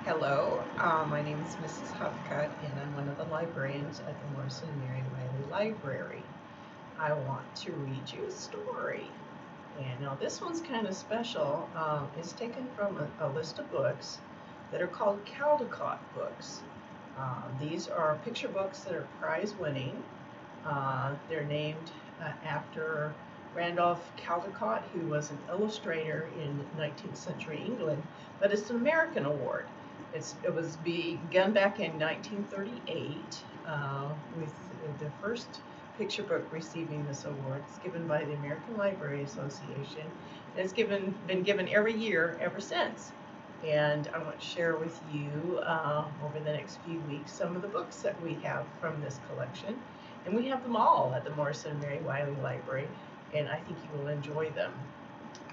Hello, my name is Mrs. Huffcutt, and I'm one of the librarians at the Morrison Mary Wiley Library. I want to read you a story. And now this one's kind of special. It's taken from a list of books that are called Caldecott books. These are picture books that are prize winning. They're named after Randolph Caldecott, who was an illustrator in 19th century England, but it's an American award. It was begun back in 1938 with the first picture book receiving this award. It's given by the American Library Association. And it's been given every year ever since. And I want to share with you over the next few weeks some of the books that we have from this collection. And we have them all at the Morrison Mary Wiley Library, and I think you will enjoy them.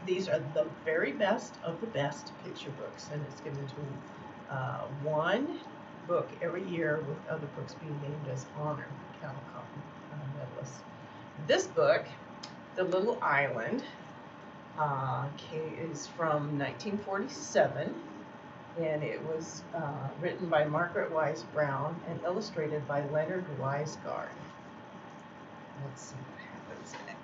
These are the very best of the best picture books, and it's given to one book every year, with other books being named as honor Caldecott medalists. This book, The Little Island, is from 1947, and it was written by Margaret Wise Brown and illustrated by Leonard Weisgard. Let's see what happens next.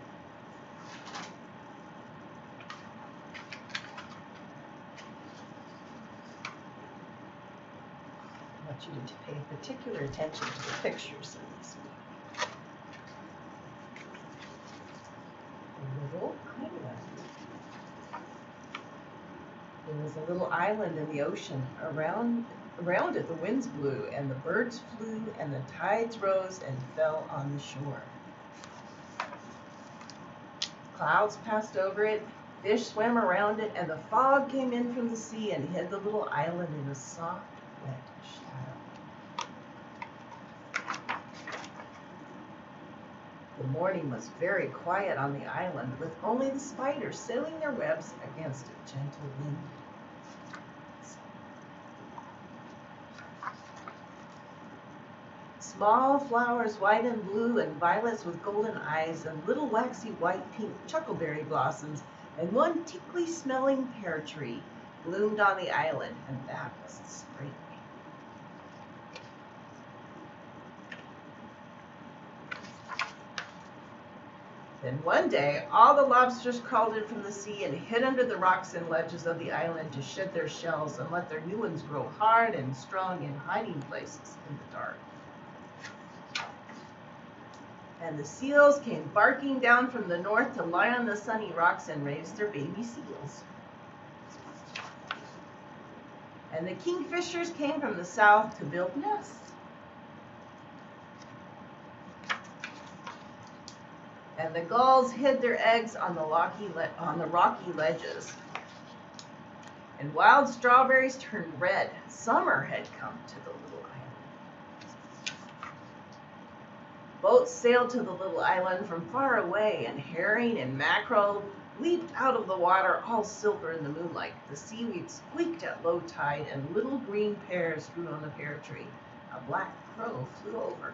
I want you to pay particular attention to the pictures in this one. A little island. There was a little island in the ocean. Around it the winds blew, and the birds flew, and the tides rose and fell on the shore. Clouds passed over it, fish swam around it, and the fog came in from the sea and hid the little island in a soft, wet shadow. The morning was very quiet on the island, with only the spiders sailing their webs against a gentle wind. Small flowers, white and blue, and violets with golden eyes, and little waxy white pink chuckleberry blossoms, and one tickly smelling pear tree bloomed on the island, and that was spring. Then one day, all the lobsters crawled in from the sea and hid under the rocks and ledges of the island to shed their shells and let their new ones grow hard and strong in hiding places in the dark. And the seals came barking down from the north to lie on the sunny rocks and raise their baby seals. And the kingfishers came from the south to build nests. And the gulls hid their eggs on the rocky ledges. And wild strawberries turned red. Summer had come to the little island. Boats sailed to the little island from far away, and herring and mackerel leaped out of the water, all silver in the moonlight. The seaweed squeaked at low tide, and little green pears grew on the pear tree. A black crow flew over.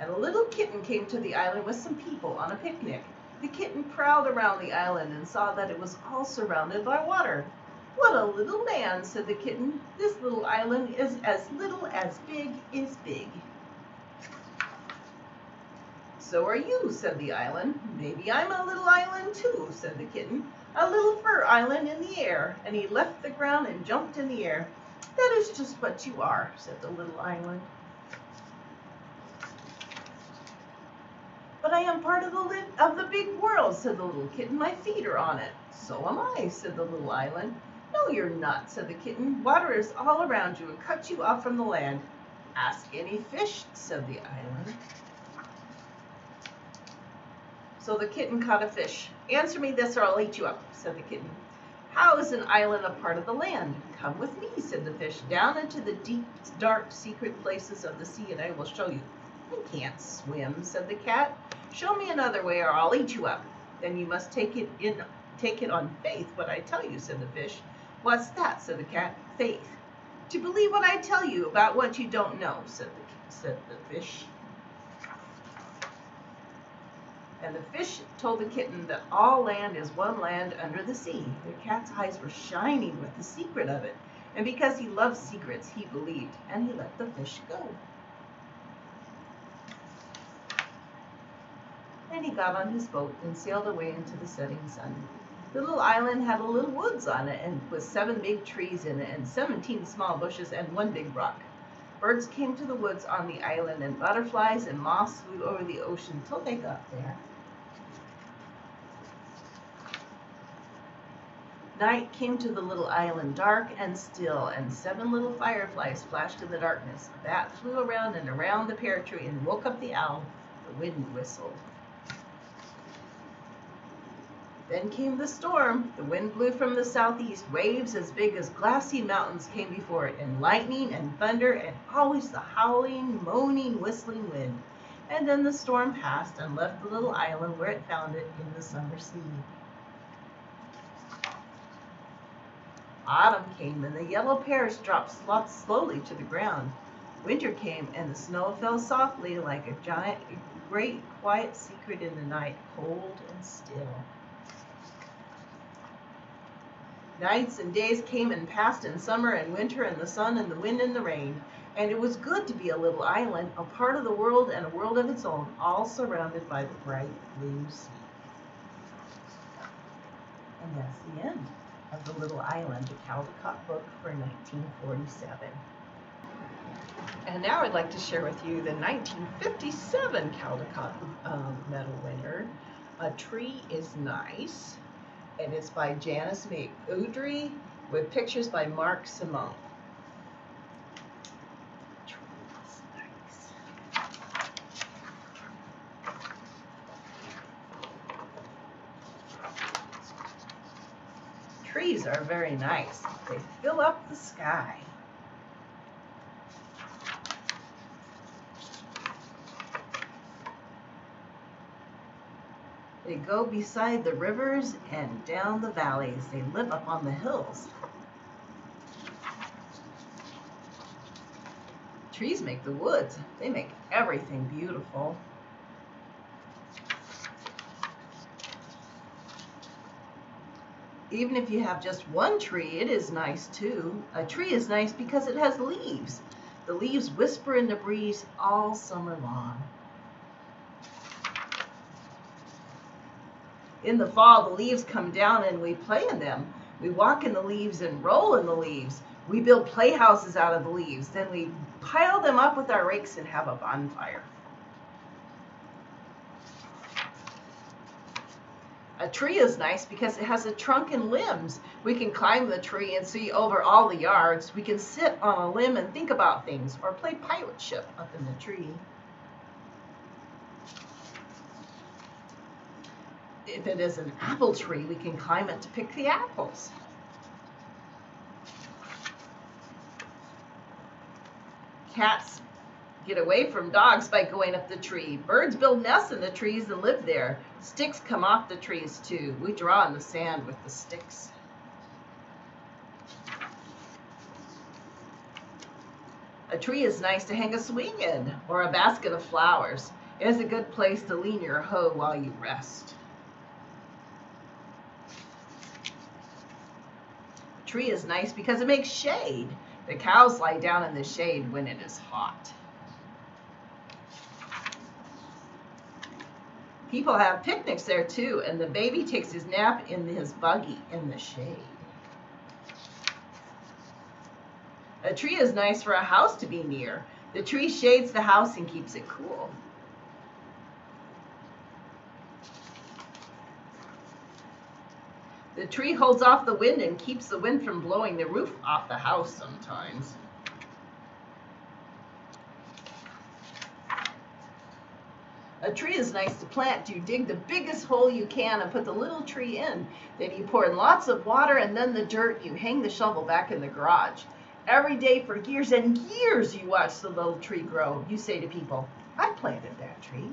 And a little kitten came to the island with some people on a picnic. The kitten prowled around the island and saw that it was all surrounded by water. "What a little man," said the kitten. "This little island is as little as big is big." "So are you," said the island. "Maybe I'm a little island too," said the kitten. "A little fur island in the air." And he left the ground and jumped in the air. "That is just what you are," said the little island. "But I am part of the big world," said the little kitten. "My feet are on it." "So am I," said the little island. "No, you're not," said the kitten. "Water is all around you and cuts you off from the land." "Ask any fish," said the island. So the kitten caught a fish. "Answer me this or I'll eat you up," said the kitten. "How is an island a part of the land?" "Come with me," said the fish, "down into the deep, dark, secret places of the sea, and I will show you." "I can't swim," said the cat. "Show me another way or I'll eat you up." "Then you must take it on faith what I tell you," said the fish. "What's that?" said the cat. "Faith. To believe what I tell you about what you don't know," said the fish. And the fish told the kitten that all land is one land under the sea. The cat's eyes were shining with the secret of it. And because he loved secrets, he believed, and he let the fish go. And he got on his boat and sailed away into the setting sun. The little island had a little woods on it, and with 7 big trees in it, and 17 small bushes, and 1 big rock. Birds came to the woods on the island, and butterflies and moths flew over the ocean till they got there. Night came to the little island, dark and still, and 7 little fireflies flashed in the darkness. A bat flew around and around the pear tree and woke up the owl. The wind whistled. Then came the storm. The wind blew from the southeast. Waves as big as glassy mountains came before it, and lightning and thunder, and always the howling, moaning, whistling wind. And then the storm passed and left the little island where it found it in the summer sea. Autumn came, and the yellow pears dropped slowly to the ground. Winter came, and the snow fell softly like a giant, great, quiet secret in the night, cold and still. Nights and days came and passed in summer and winter, and the sun and the wind and the rain. And it was good to be a little island, a part of the world and a world of its own, all surrounded by the bright blue sea. And that's the end of The Little Island, the Caldecott book for 1947. And now I'd like to share with you the 1957 Caldecott medal winner, A Tree is Nice. And it's by Janice McUdry with pictures by Mark Simone. Trees are very nice. They fill up the sky. They go beside the rivers and down the valleys. They live up on the hills. Trees make the woods. They make everything beautiful. Even if you have just one tree, it is nice too. A tree is nice because it has leaves. The leaves whisper in the breeze all summer long. In the fall, the leaves come down and we play in them. We walk in the leaves and roll in the leaves. We build playhouses out of the leaves. Then we pile them up with our rakes and have a bonfire. A tree is nice because it has a trunk and limbs. We can climb the tree and see over all the yards. We can sit on a limb and think about things, or play pirate ship up in the tree. If it is an apple tree, we can climb it to pick the apples. Cats get away from dogs by going up the tree. Birds build nests in the trees and live there. Sticks come off the trees too. We draw in the sand with the sticks. A tree is nice to hang a swing in, or a basket of flowers. It is a good place to lean your hoe while you rest. A tree is nice because it makes shade. The cows lie down in the shade when it is hot. People have picnics there too, and the baby takes his nap in his buggy in the shade. A tree is nice for a house to be near. The tree shades the house and keeps it cool. The tree holds off the wind and keeps the wind from blowing the roof off the house sometimes. A tree is nice to plant. You dig the biggest hole you can and put the little tree in. Then you pour in lots of water and then the dirt. You hang the shovel back in the garage. Every day for years and years you watch the little tree grow. You say to people, I planted that tree.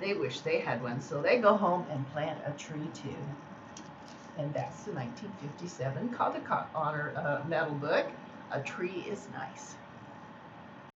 They wish they had one, so they go home and plant a tree too. And that's the 1957 Caldecott Honor Medal book, A Tree is Nice.